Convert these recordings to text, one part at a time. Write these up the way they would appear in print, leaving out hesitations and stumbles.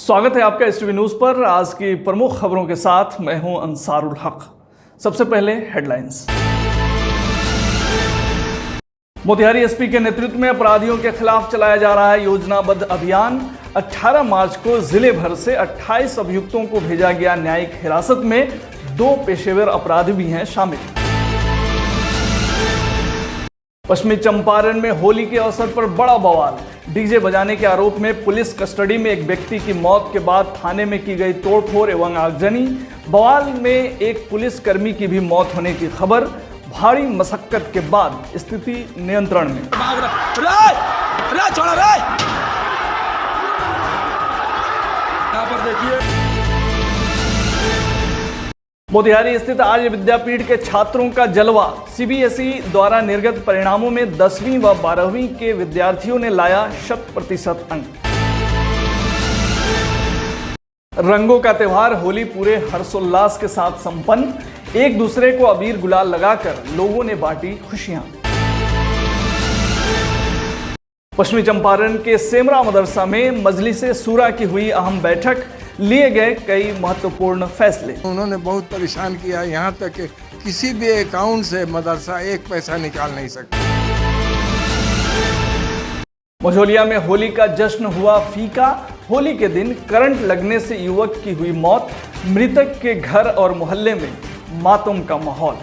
स्वागत है आपका एसटीवी न्यूज पर। आज की प्रमुख खबरों के साथ मैं हूं अंसारुल हक। सबसे पहले हेडलाइंस। मोतिहारी एसपी के नेतृत्व में अपराधियों के खिलाफ चलाया जा रहा है योजनाबद्ध अभियान। 18 मार्च को जिले भर से 28 अभियुक्तों को भेजा गया न्यायिक हिरासत में। 2 पेशेवर अपराधी भी हैं शामिल। पश्चिमी चंपारण में होली के अवसर पर बड़ा बवाल। डीजे बजाने के आरोप में पुलिस कस्टडी में एक व्यक्ति की मौत के बाद थाने में की गई तोड़फोड़ एवं आगजनी। बवाल में एक पुलिसकर्मी की भी मौत होने की खबर। भारी मशक्कत के बाद स्थिति नियंत्रण में। मोतिहारी स्थित आर्य विद्यापीठ के छात्रों का जलवा। सीबीएसई द्वारा निर्गत परिणामों में 10वीं व 12वीं के विद्यार्थियों ने लाया 100% अंक। रंगों का त्योहार होली पूरे हर्षोल्लास के साथ संपन्न। एक दूसरे को अबीर गुलाल लगाकर लोगों ने बांटी खुशियां। पश्चिमी चंपारण के सेमरा मदरसा में मजलिसे सूरा की हुई अहम बैठक। लिए गए कई महत्वपूर्ण फैसले। उन्होंने बहुत परेशान किया, यहाँ तक कि किसी भी अकाउंट से मदरसा एक पैसा निकाल नहीं सकता। मझौलिया में होली का जश्न हुआ फीका। होली के दिन करंट लगने से युवक की हुई मौत। मृतक के घर और मोहल्ले में मातम का माहौल।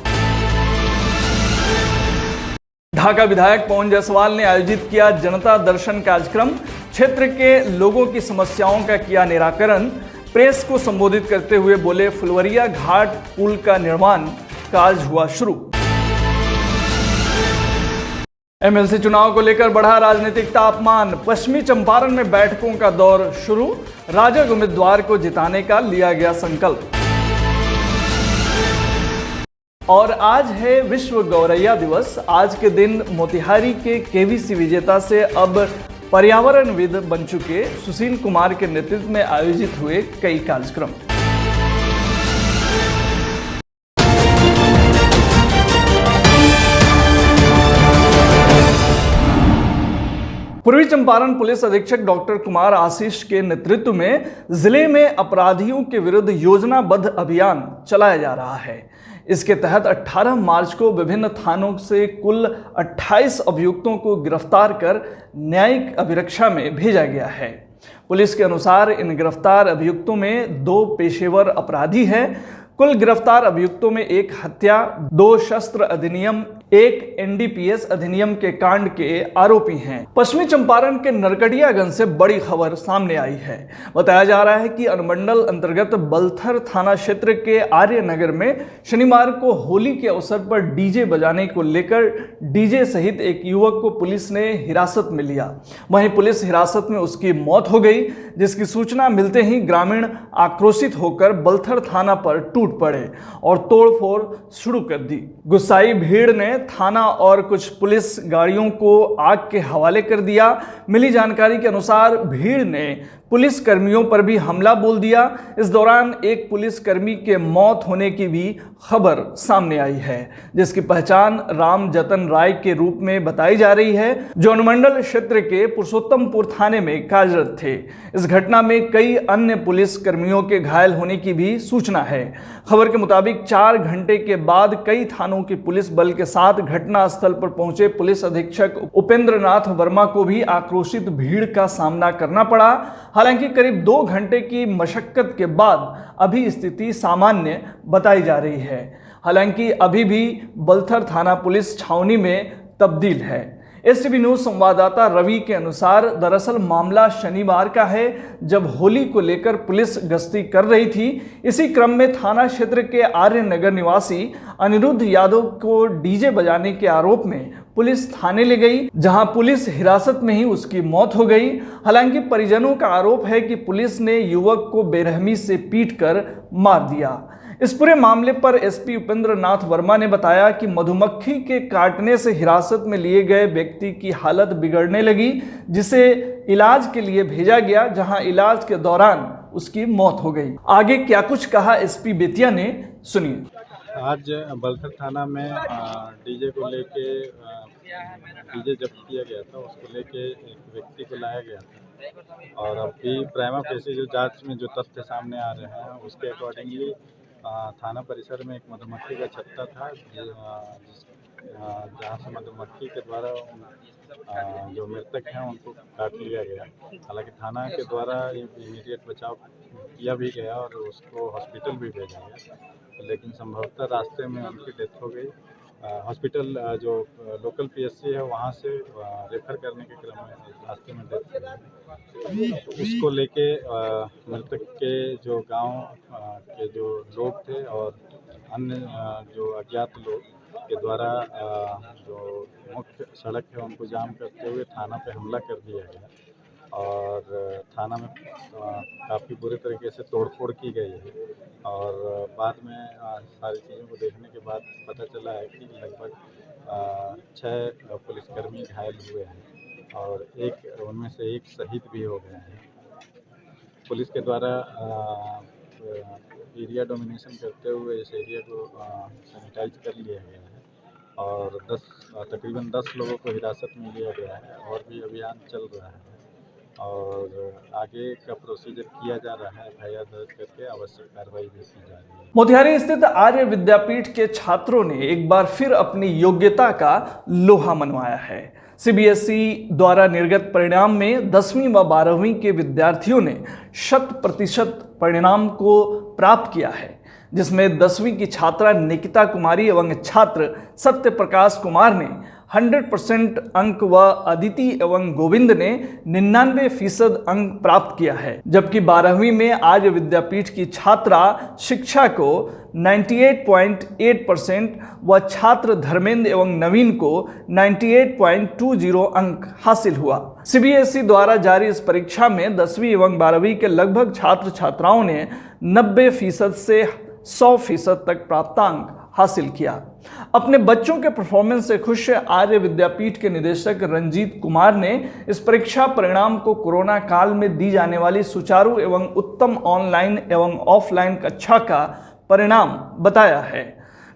ढाका विधायक पवन जायसवाल ने आयोजित किया जनता दर्शन कार्यक्रम। क्षेत्र के लोगों की समस्याओं का किया निराकरण। प्रेस को संबोधित करते हुए बोले, फुलवरिया घाट पुल का निर्माण कार्य हुआ शुरू। एमएलसी चुनाव को लेकर बढ़ा राजनीतिक तापमान। पश्चिमी चंपारण में बैठकों का दौर शुरू। राजग उम्मीदवार को जिताने का लिया गया संकल्प। और आज है विश्व गौरैया दिवस। आज के दिन मोतिहारी के केवीसी विजेता से अब पर्यावरणविद बन चुके सुशील कुमार के नेतृत्व में आयोजित हुए कई कार्यक्रम। पूर्वी चंपारण पुलिस अधीक्षक डॉक्टर कुमार आशीष के नेतृत्व में जिले में अपराधियों के विरुद्ध योजनाबद्ध अभियान चलाया जा रहा है। इसके तहत 18 मार्च को विभिन्न थानों से कुल 28 अभियुक्तों को गिरफ्तार कर न्यायिक अभिरक्षा में भेजा गया है। पुलिस के अनुसार इन गिरफ्तार अभियुक्तों में 2 पेशेवर अपराधी हैं। कुल गिरफ्तार अभियुक्तों में 1 हत्या, 2 शस्त्र अधिनियम, 1 एनडीपीएस अधिनियम के कांड के आरोपी हैं। पश्चिमी चंपारण के नरकटियागंज से बड़ी खबर सामने आई है। बताया जा रहा है कि अनुमंडल अंतर्गत बलथर थाना क्षेत्र के आर्य नगर में शनिवार को होली के अवसर पर डीजे बजाने को लेकर डीजे सहित एक युवक को पुलिस ने हिरासत में लिया। वहीं पुलिस हिरासत में उसकी मौत हो गई, जिसकी सूचना मिलते ही ग्रामीण आक्रोशित होकर बलथर थाना पर टूट पड़े और तोड़फोड़ शुरू कर दी। गुस्साई भीड़ ने थाना और कुछ पुलिस गाड़ियों को आग के हवाले कर दिया। मिली जानकारी के अनुसार भीड़ ने पुलिस कर्मियों पर भी हमला बोल दिया। इस दौरान एक पुलिसकर्मी के मौत होने की भी खबर सामने आई है, जिसकी पहचान राम जतन राय के रूप में बताई जा रही है, जो अनुमंडल क्षेत्र के पुरुषोत्तमपुर थाने में कार्यरत थे। इस घटना में कई अन्य पुलिस कर्मियों के घायल होने की भी सूचना है। खबर के मुताबिक 4 घंटे के बाद कई थानों की पुलिस बल के साथ घटनास्थल पर पहुंचे पुलिस अधीक्षक उपेंद्र नाथ वर्मा को भी आक्रोशित भीड़ का सामना करना पड़ा। हालांकि करीब 2 घंटे की मशक्कत के बाद अभी स्थिति सामान्य बताई जा रही है। हालांकि अभी भी बलथर थाना पुलिस छावनी में तब्दील है। एसटीवी न्यूज संवाददाता रवि के अनुसार दरअसल मामला शनिवार का है, जब होली को लेकर पुलिस गश्ती कर रही थी। इसी क्रम में थाना क्षेत्र के आर्य नगर निवासी अनिरुद्ध यादव को डीजे बजाने के आरोप में पुलिस थाने ले गई, जहां पुलिस हिरासत में ही उसकी मौत हो गई। हालांकि परिजनों का आरोप है कि पुलिस ने युवक को बेरहमी से पीटकर मार दिया। इस पूरे मामले पर एसपी उपेंद्र नाथ वर्मा ने बताया कि मधुमक्खी के काटने से हिरासत में लिए गए व्यक्ति की हालत बिगड़ने लगी, जिसे इलाज के लिए भेजा गया, जहां इलाज के दौरान उसकी मौत हो गई। आगे क्या कुछ कहा एसपी बेतिया ने, सुनिए। आज बलथर थाना में डीजे को लेके डीजे जब्त किया गया था। उसको लेके एक व्यक्ति को लाया गया था। और अभी प्राइमा फेसी जो जांच में जो तथ्य सामने आ रहे हैं उसके अकॉर्डिंगली थाना परिसर में एक मधुमक्खी का छत्ता था जहाँ से मधुमक्खी के द्वारा जो मृतक हैं उनको काट लिया गया। हालांकि थाना के द्वारा इमीडिएट बचाव किया भी गया और उसको हॉस्पिटल भी भेजा गया, लेकिन संभवतः रास्ते में उनकी डेथ हो गई। हॉस्पिटल जो लोकल पीएससी है वहाँ से रेफर करने के क्रम में रास्ते में डेथ हो गई। उसको लेके मृतक के जो गांव के जो लोग थे और अन्य जो अज्ञात लोग के द्वारा जो मुख्य सड़क है उनको जाम करते हुए थाना पे हमला कर दिया गया और थाना में काफ़ी बुरे तरीके से तोड़फोड़ की गई है। और बाद में सारी चीज़ों को देखने के बाद पता चला है कि लगभग 6 पुलिसकर्मी घायल हुए हैं और उनमें से एक शहीद भी हो गए हैं। पुलिस के द्वारा एरिया डोमिनेशन करते हुए इस एरिया को सैनिटाइज कर लिया गया है और तकरीबन 10 लोगों को हिरासत में लिया गया है और भी अभियान चल रहा है और आगे का प्रोसीजर किया जा रहा है। एफआईआर दर्ज करके आवश्यक कार्रवाई भी की जा रही है। मोतिहारी स्थित आर्य विद्यापीठ के छात्रों ने एक बार फिर अपनी योग्यता का लोहा मनवाया है। सीबीएसई द्वारा निर्गत परिणाम में 10वीं व 12वीं के विद्यार्थियों ने 100% परिणाम को प्राप्त किया है, जिसमें 10वीं की छात्रा निकिता कुमारी एवं छात्र सत्य प्रकाश कुमार ने 100% अंक व अदिति एवं गोविंद ने 99% अंक प्राप्त किया है, जबकि 12वीं में आर्य विद्यापीठ की छात्रा शिक्षा को 98.8% व छात्र धर्मेंद्र एवं नवीन को 98.20 अंक हासिल हुआ। सीबीएसई द्वारा जारी इस परीक्षा में 10वीं एवं 12वीं के लगभग छात्र छात्राओं ने 90% से 100% तक प्राप्तांक हासिल किया। अपने बच्चों के परफॉर्मेंस से खुश आर्य विद्यापीठ के निदेशक रंजीत कुमार ने इस परीक्षा परिणाम को कोरोना काल में दी जाने वाली सुचारू एवं उत्तम ऑनलाइन एवं ऑफलाइन कक्षा का परिणाम बताया है।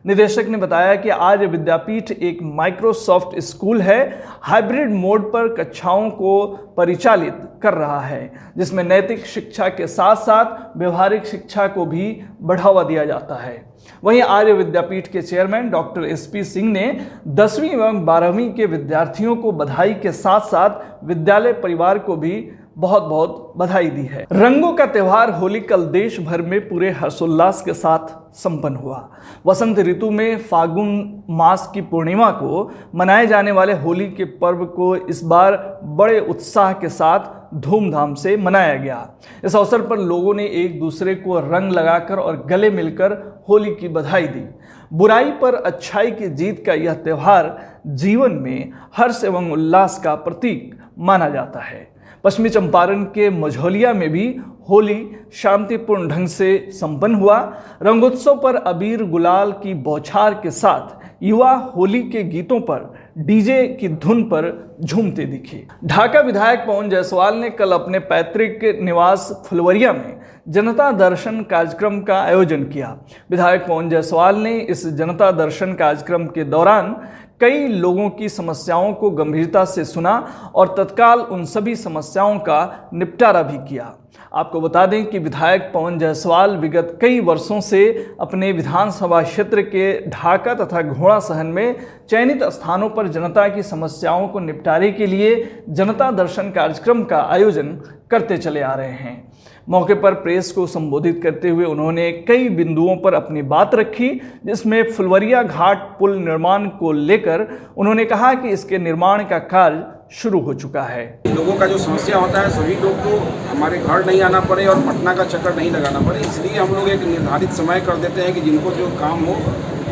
निदेशक ने बताया कि आर्य विद्यापीठ एक माइक्रोसॉफ्ट स्कूल है, हाइब्रिड मोड पर कक्षाओं को परिचालित कर रहा है, जिसमें नैतिक शिक्षा के साथ साथ व्यवहारिक शिक्षा को भी बढ़ावा दिया जाता है। वहीं आर्य विद्यापीठ के चेयरमैन डॉक्टर एसपी सिंह ने 10वीं एवं 12वीं के विद्यार्थियों को बधाई के साथ साथ विद्यालय परिवार को भी बहुत बहुत बधाई दी है। रंगों का त्यौहार होली कल देश भर में पूरे हर्षोल्लास के साथ संपन्न हुआ। वसंत ऋतु में फागुन मास की पूर्णिमा को मनाए जाने वाले होली के पर्व को इस बार बड़े उत्साह के साथ धूमधाम से मनाया गया। इस अवसर पर लोगों ने एक दूसरे को रंग लगाकर और गले मिलकर होली की बधाई दी। बुराई पर अच्छाई की जीत का यह त्यौहार जीवन में हर्ष एवं उल्लास का प्रतीक माना जाता है। पश्चिमी चंपारण के मझौलिया में भी होली शांतिपूर्ण ढंग से संपन्न हुआ। रंगोत्सव पर अबीर गुलाल की बौछार के साथ युवा होली के गीतों पर डीजे की धुन पर झूमते दिखे। ढाका विधायक पवन जायसवाल ने कल अपने पैतृक निवास फुलवरिया में जनता दर्शन कार्यक्रम का आयोजन किया। विधायक पवन जायसवाल ने इस जनता दर्शन कार्यक्रम के दौरान कई लोगों की समस्याओं को गंभीरता से सुना और तत्काल उन सभी समस्याओं का निपटारा भी किया। आपको बता दें कि विधायक पवन जायसवाल विगत कई वर्षों से अपने विधानसभा क्षेत्र के ढाका तथा घोड़ा सहन में चयनित स्थानों पर जनता की समस्याओं को निपटारे के लिए जनता दर्शन कार्यक्रम का आयोजन करते चले आ रहे हैं। मौके पर प्रेस को संबोधित करते हुए उन्होंने कई बिंदुओं पर अपनी बात रखी, जिसमें फुलवरिया घाट पुल निर्माण को लेकर उन्होंने कहा कि इसके निर्माण का कार्य शुरू हो चुका है। लोगों का जो समस्या होता है सभी लोग को हमारे घर नहीं आना पड़े और पटना का चक्कर नहीं लगाना पड़े, इसलिए हम लोग एक निर्धारित समय कर देते हैं कि जिनको जो काम हो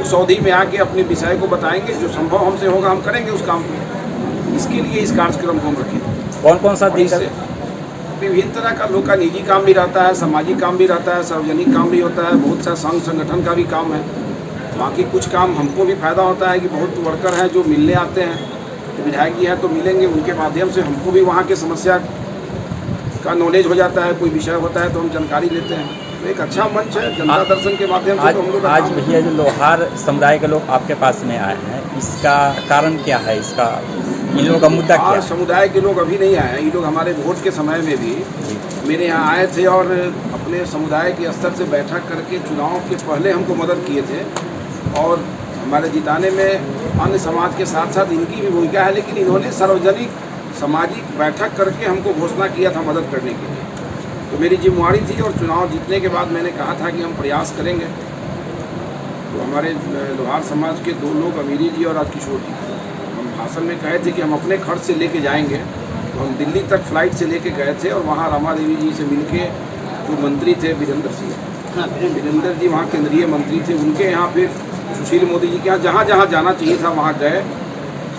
उस अवधि में आके अपने विषय को बताएंगे। जो संभव हमसे होगा हम करेंगे उस काम को। इसके लिए इस कार्यक्रम को हम रखें। कौन कौन सा विभिन्न तरह का लोग का निजी काम भी रहता है, सामाजिक काम भी रहता है, सार्वजनिक काम भी होता है, बहुत सा संघ संगठन का भी काम है। बाकी कुछ काम हमको भी फायदा होता है कि बहुत वर्कर हैं जो मिलने आते हैं, विधायक जी हैं तो मिलेंगे, उनके माध्यम से हमको भी वहाँ के समस्या का नॉलेज हो जाता है। कोई विषय होता है तो हम जानकारी लेते हैं। तो एक अच्छा मंच है जनता दर्शन के माध्यम से। तो हम लोग आज भैया जो लोहार समुदाय के लोग आपके पास में आए हैं, इसका कारण क्या है? इसका इन लोगों का मुद्दा क्या और है? समुदाय के लोग अभी नहीं आए हैं। ये लोग हमारे वोट के समय में भी मेरे यहाँ आए थे और अपने समुदाय के स्तर से बैठक करके चुनाव के पहले हमको मदद किए थे और हमारे जिताने में अन्य समाज के साथ साथ इनकी भी भूमिका है, लेकिन इन्होंने सार्वजनिक सामाजिक बैठक करके हमको घोषणा किया था मदद करने के लिए। तो मेरी जिम्मेवारी थी और चुनाव जीतने के बाद मैंने कहा था कि हम प्रयास करेंगे। तो हमारे लोहार समाज के 2 लोग, अमीरी जी और राजकिशोर जी, हम भाषण में कहे थे कि हम अपने खर्च से लेके जाएंगे। तो हम दिल्ली तक फ्लाइट से लेके गए थे और वहाँ रमा देवी जी से मिलके जो मंत्री थे वीरेंद्र सिंह, वीरेंद्र जी वहाँ केंद्रीय मंत्री थे, उनके यहाँ फिर सुशील मोदी जी के यहाँ जहाँ जहाँ जाना चाहिए था वहाँ गए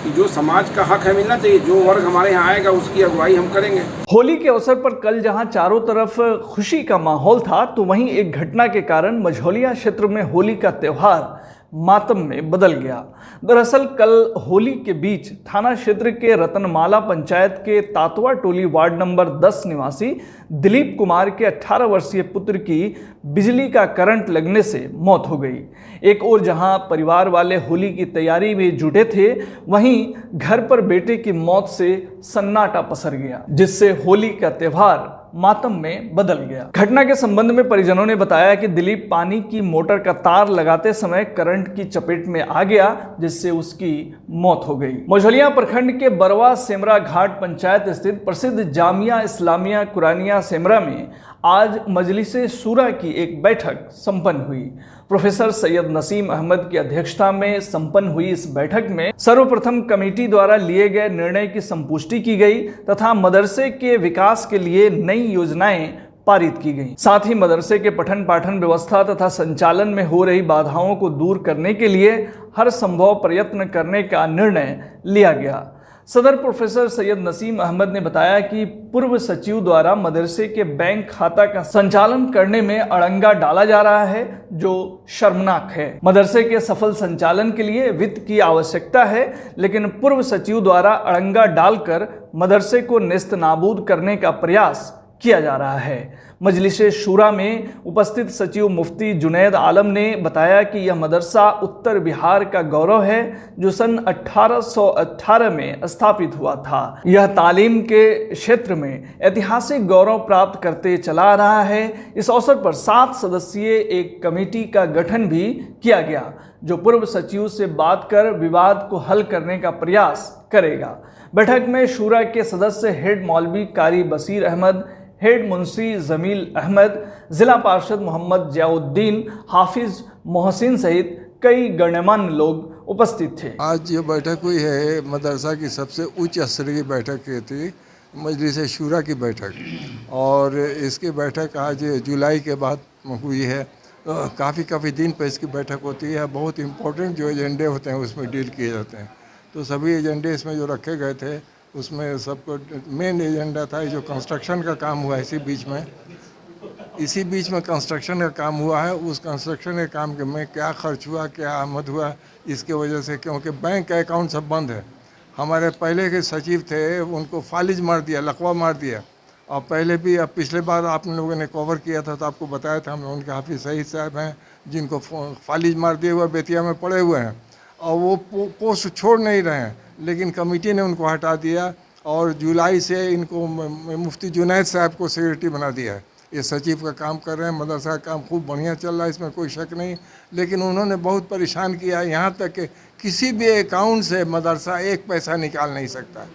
कि जो समाज का हक है मिलना चाहिए, जो वर्ग हमारे यहाँ आएगा उसकी अगुवाई हम करेंगे। होली के अवसर पर कल जहां चारों तरफ खुशी का माहौल था, तो वहीं एक घटना के कारण मझौलिया क्षेत्र में होली का त्यौहार मातम में बदल गया। दरअसल कल होली के बीच थाना क्षेत्र के रतनमाला पंचायत के तातवा टोली वार्ड नंबर 10 निवासी दिलीप कुमार के 18 वर्षीय पुत्र की बिजली का करंट लगने से मौत हो गई। एक ओर जहां परिवार वाले होली की तैयारी में जुटे थे, वहीं घर पर बेटे की मौत से सन्नाटा पसर गया, जिससे होली का त्यौहार मातम में बदल गया। घटना के संबंध में परिजनों ने बताया कि दिलीप पानी की मोटर का तार लगाते समय करंट की चपेट में आ गया, जिससे उसकी मौत हो गई। मझौलिया प्रखंड के बरवा सेमरा घाट पंचायत स्थित प्रसिद्ध जामिया इस्लामिया कुरानिया सेमरा में आज मजलिसे शूरा की एक बैठक संपन्न हुई। प्रोफेसर सैयद नसीम अहमद की अध्यक्षता में संपन्न हुई इस बैठक में सर्वप्रथम कमेटी द्वारा लिए गए निर्णय की संपुष्टि की गई तथा मदरसे के विकास के लिए नई योजनाएं पारित की गई। साथ ही मदरसे के पठन पाठन व्यवस्था तथा संचालन में हो रही बाधाओं को दूर करने के लिए हर संभव प्रयत्न करने का निर्णय लिया गया। सदर प्रोफेसर सैयद नसीम अहमद ने बताया कि पूर्व सचिव द्वारा मदरसे के बैंक खाता का संचालन करने में अड़ंगा डाला जा रहा है, जो शर्मनाक है। मदरसे के सफल संचालन के लिए वित्त की आवश्यकता है, लेकिन पूर्व सचिव द्वारा अड़ंगा डालकर मदरसे को नेस्तनाबूद करने का प्रयास किया जा रहा है। मजलिसे शूरा में उपस्थित सचिव मुफ्ती जुनैद आलम ने बताया कि यह मदरसा उत्तर बिहार का गौरव है, जो सन 1818 में स्थापित हुआ था। यह तालीम के क्षेत्र में ऐतिहासिक गौरव प्राप्त करते चला आ रहा है। इस अवसर पर 7 सदस्यीय एक कमेटी का गठन भी किया गया, जो पूर्व सचिव से बात कर विवाद को हल करने का प्रयास करेगा। बैठक में शूरा के सदस्य हेड मौलवी कारी बसीर अहमद, हेड मुंशी जमील अहमद, जिला पार्षद मोहम्मद जियाउद्दीन, हाफिज मोहसिन सहित कई गण्यमान्य लोग उपस्थित थे। आज ये बैठक हुई है मदरसा की सबसे उच्च स्तर की बैठक की थी, मजलिस शूरा की बैठक, और इसकी बैठक आज जुलाई के बाद हुई है। काफ़ी दिन पर इसकी बैठक होती है। बहुत इम्पोर्टेंट जो एजेंडे होते हैं उसमें डील किए जाते हैं। तो सभी एजेंडे इसमें जो रखे गए थे उसमें सबको मेन एजेंडा था जो कंस्ट्रक्शन का काम हुआ इसी बीच में कंस्ट्रक्शन का काम हुआ है। उस कंस्ट्रक्शन के काम के में क्या खर्च हुआ, क्या आमद हुआ, इसके वजह से, क्योंकि बैंक का अकाउंट सब बंद है। हमारे पहले के सचिव थे, उनको फालिज मार दिया, लकवा मार दिया। और पहले भी, अब पिछले बार आप लोगों ने कवर किया था तो आपको बताया था, हमने उनके हाफिज सईद साहब हैं जिनको फालिज मार दिए हुए बेतिया में पड़े हुए हैं और वो पोस्ट छोड़ नहीं रहे हैं, लेकिन कमेटी ने उनको हटा दिया और जुलाई से इनको मुफ्ती जुनैद साहब को सेक्रेटरी बना दिया है। ये सचिव का काम कर रहे हैं। मदरसा का काम खूब बढ़िया चल रहा है, इसमें कोई शक नहीं, लेकिन उन्होंने बहुत परेशान किया। यहाँ तक कि किसी भी अकाउंट से मदरसा 1 पैसा निकाल नहीं सकता।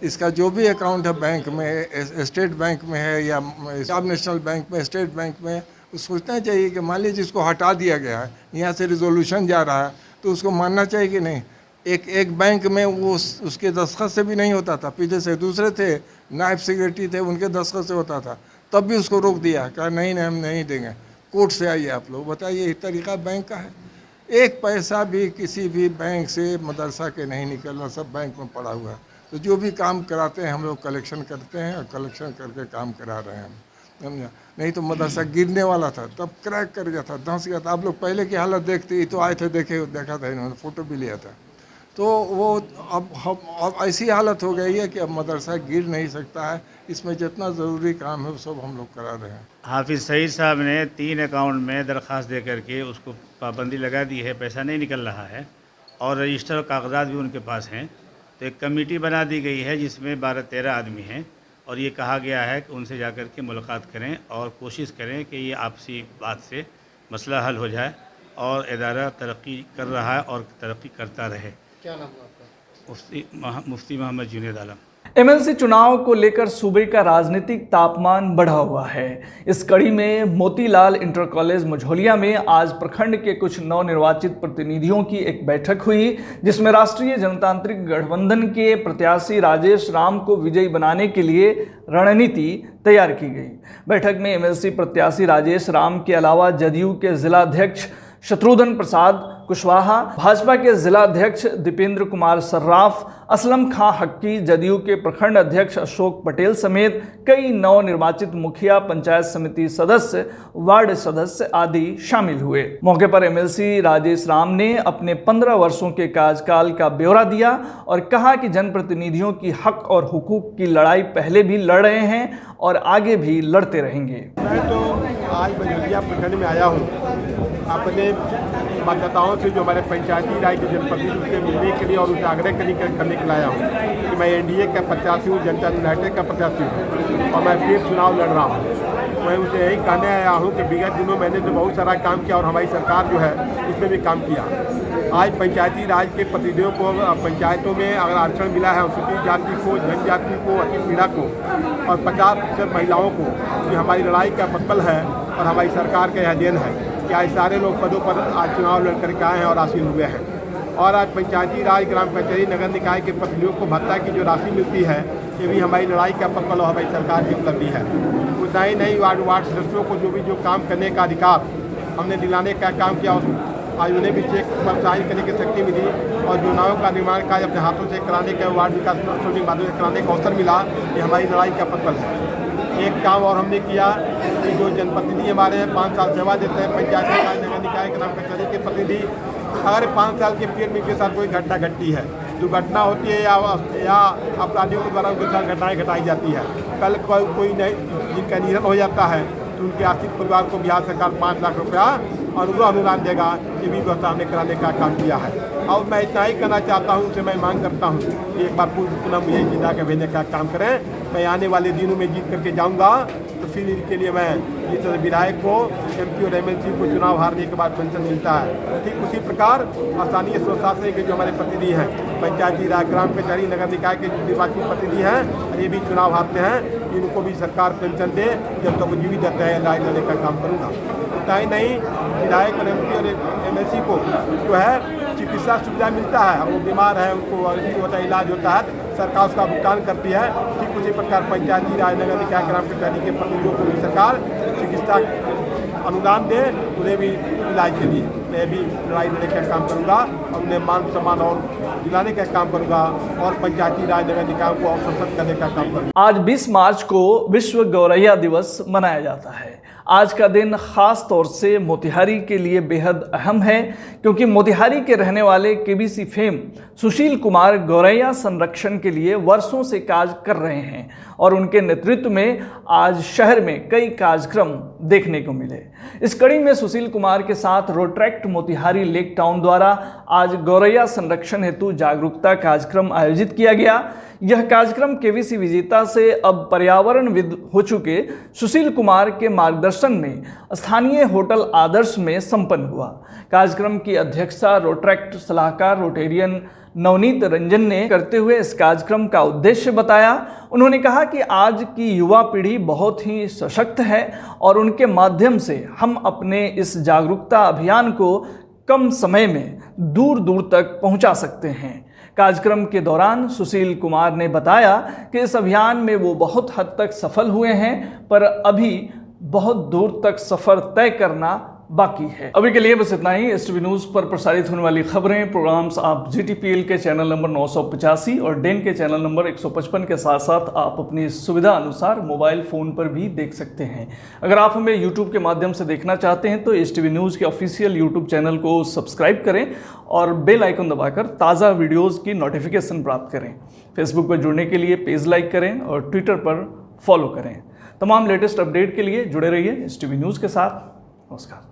इसका जो भी अकाउंट है बैंक में, स्टेट बैंक में है या पंजाब नेशनल बैंक में, स्टेट बैंक में, सोचना चाहिए कि मान लीजिए जिसको हटा दिया गया है, यहाँ से रिजोल्यूशन जा रहा है तो उसको मानना चाहिए कि नहीं। एक बैंक में वो उसके दस्तखत से भी नहीं होता था, पीछे से दूसरे थे, नायब सेक्रेटरी थे, उनके दस्तखत से होता था, तब भी उसको रोक दिया, कहा नहीं हम नहीं देंगे, कोर्ट से आइए आप लोग। बताइए, ये तरीका बैंक का है? 1 पैसा भी किसी भी बैंक से मदरसा के नहीं निकलना, सब बैंक में पड़ा हुआ है। तो जो भी काम कराते हैं हम लोग कलेक्शन करते हैं और कलेक्शन करके काम करा रहे हैं, समझा। नहीं तो मदरसा गिरने वाला था, तब क्रैक कर गया था, धंस गया था। आप लोग पहले की हालत देखते, तो आए थे, देखा था इन्होंने, फ़ोटो भी लिया था। तो वो अब ऐसी हालत हो गई है कि अब मदरसा गिर नहीं सकता है। इसमें जितना ज़रूरी काम है वो सब हम लोग करा रहे हैं। हाफिज़ सईद साहब ने 3 अकाउंट में दरख्वास्त दे करके उसको पाबंदी लगा दी है, पैसा नहीं निकल रहा है और रजिस्टर कागजात भी उनके पास हैं। तो एक कमेटी बना दी गई है जिसमें 12-13 आदमी हैं और ये कहा गया है कि उनसे जाकर के मुलाकात करें और कोशिश करें कि ये आपसी बात से मसला हल हो जाए और इदारा तरक्की कर रहा है और तरक्की करता रहे। क्या नाम है आपका? मुफ्ती मोहम्मद जुनैद आलम। एमएलसी चुनाव को लेकर सूबे का राजनीतिक तापमान बढ़ा हुआ है। इस कड़ी में मोतीलाल इंटर कॉलेज मझौलिया में आज प्रखंड के कुछ नवनिर्वाचित प्रतिनिधियों की एक बैठक हुई, जिसमें राष्ट्रीय जनतांत्रिक गठबंधन के प्रत्याशी राजेश राम को विजयी बनाने के लिए रणनीति तैयार की गई। बैठक में एमएलसी प्रत्याशी राजेश राम के अलावा जदयू के जिलाध्यक्ष शत्रुघ्न प्रसाद कुशवाहा, भाजपा के जिलाध्यक्ष दीपेंद्र कुमार सर्राफ, असलम खां हक्की, जदयू के प्रखंड अध्यक्ष अशोक पटेल समेत कई नवनिर्वाचित मुखिया, पंचायत समिति सदस्य, वार्ड सदस्य आदि शामिल हुए। मौके पर एमएलसी राजेश राम ने अपने 15 वर्षों के कार्यकाल का ब्यौरा दिया और कहा कि जनप्रतिनिधियों की हक और हुकूक की लड़ाई पहले भी लड़ रहे हैं और आगे भी लड़ते रहेंगे। मैं तो आज मझौलिया प्रखंड में आया हूँ अपने मतदाताओं से जो हमारे पंचायती राज के जनप्रतिनिधि उससे मिलने के लिए और उनसे आग्रह करने के लिए आया हूँ कि मैं एनडीए का प्रत्याशी हूँ, जनता यूनाइटेड का प्रत्याशी हूँ और मैं फिर चुनाव लड़ रहा हूँ। मैं उनसे यही कहने आया हूँ कि विगत दिनों मैंने तो बहुत सारा काम किया और हमारी सरकार जो है उसमें भी काम किया। आज पंचायती राज के प्रतिनिधियों को पंचायतों में अगर आरक्षण मिला है अनुसूचित जाति को, जनजाति को, अति पीड़ा को और 50% महिलाओं को, ये हमारी लड़ाई का पक्कल है और हमारी सरकार का यह देन है कि आज सारे लोग पदों पर आज चुनाव लड़ करके आए हैं और आसीन हुए हैं। और आज पंचायती राज, ग्राम कचहरी, नगर निकाय के प्रतिनिधियों को भत्ता की जो राशि मिलती है ये भी हमारी लड़ाई का पक्कल और हमारी सरकार की उपलब्धि है। उतना ही नहीं, वार्ड सदस्यों को जो काम करने का अधिकार हमने दिलाने का काम किया, आज उन्हें भी चेक पर साइन करने की शक्ति मिली और जो नावों का निर्माण कार्य अपने हाथों से कराने का, वार्ड विकास के माध्यम से कराने का अवसर मिला, ये हमारी लड़ाई का पक्कल है। एक काम और हमने किया कि जो जनप्रतिनिधि हमारे हैं 5 साल सेवा देते हैं, पंचायती राज, नगर निकाय, ग्राम कचहरी के प्रतिनिधि, अगर 5 साल के पीरियड में के साथ कोई घटना घटती है, जो घटना होती है या अपराधियों के द्वारा उनके साथ घटनाएँ घटाई जाती है, कल कोई जिनका निधन हो जाता है तो उनके आश्रित परिवार को बिहार सरकार 5 लाख रुपया अनुग्रह अनुदान देगा, ये भी व्यवस्था हमने कराने का काम किया है। और मैं इतना ही करना चाहता हूँ, उनसे मैं मांग करता हूँ कि एक बार पुनः मुझे जिला के भेजने का काम करें। मैं आने वाले दिनों में जीत करके जाऊँगा तो फिर इनके लिए मैं जिस तरह विधायक को, एमपी और एमएलसी को चुनाव हारने के बाद पेंशन मिलता है, ठीक उसी प्रकार स्थानीय स्वशासन के जो हमारे प्रतिनिधि हैं, पंचायती राज, ग्राम कचहरी, नगर निकाय के निर्वाचित प्रतिनिधि हैं, ये भी चुनाव हारते हैं, इनको भी सरकार पेंशन दे, जब तक वो जीवित रहते हैं लड़ाई लड़ने का काम करूँगा। उतना ही नहीं, विधायक और एमपी और एमएलसी को जो है चिकित्सा सुविधा मिलता है, वो बीमार है उनको होता है इलाज होता है, सरकार उसका भुगतान करती है। ठीक उसी प्रकार पंचायती राज, नगर निकाय, ग्राम कचहरी के प्रतिनिधियों को भी सरकार चिकित्सा अनुदान दे, उन्हें भी इलाज के लिए मैं भी लड़ाई लड़ने का काम करूँगा और उन्हें मान सम्मान और दिलाने का काम करूँगा और पंचायती राज, नगर निकाय को और सशक्त करने का काम करूँगा। आज 20 मार्च को विश्व गौरैया दिवस मनाया जाता है। आज का दिन खास तौर से मोतिहारी के लिए बेहद अहम है, क्योंकि मोतिहारी के रहने वाले केबीसी फेम सुशील कुमार गौरैया संरक्षण के लिए वर्षों से कार्य कर रहे हैं और उनके नेतृत्व में आज शहर में कई कार्यक्रम देखने को मिले। इस कड़ी में सुशील कुमार के साथ रोट्रैक्ट मोतिहारी लेक टाउन द्वारा आज गौरैया संरक्षण हेतु जागरूकता कार्यक्रम आयोजित किया गया। यह कार्यक्रम केवीसी विजेता से अब पर्यावरणविद हो चुके सुशील कुमार के मार्गदर्शन में स्थानीय होटल आदर्श में संपन्न हुआ। कार्यक्रम की अध्यक्षता रोट्रैक्ट सलाहकार रोटेरियन नवनीत रंजन ने करते हुए इस कार्यक्रम का उद्देश्य बताया। उन्होंने कहा कि आज की युवा पीढ़ी बहुत ही सशक्त है और उनके माध्यम से हम अपने इस जागरूकता अभियान को कम समय में दूर दूर तक पहुंचा सकते हैं। कार्यक्रम के दौरान सुशील कुमार ने बताया कि इस अभियान में वो बहुत हद तक सफल हुए हैं, पर अभी बहुत दूर तक सफ़र तय करना बाकी है। अभी के लिए बस इतना ही। एसटीवी न्यूज़ पर प्रसारित होने वाली खबरें, प्रोग्राम्स आप GTPL के चैनल नंबर 985 और डेन के चैनल नंबर 155 के साथ साथ आप अपनी सुविधा अनुसार मोबाइल फ़ोन पर भी देख सकते हैं। अगर आप हमें YouTube के माध्यम से देखना चाहते हैं तो एसटीवी न्यूज़ के ऑफिशियल YouTube चैनल को सब्सक्राइब करें और बेल आइकन दबाकर ताज़ा वीडियोज़ की नोटिफिकेशन प्राप्त करें। फेसबुक पर जुड़ने के लिए पेज लाइक करें और ट्विटर पर फॉलो करें। तमाम लेटेस्ट अपडेट के लिए जुड़े रहिए एसटीवी न्यूज़ के साथ। नमस्कार।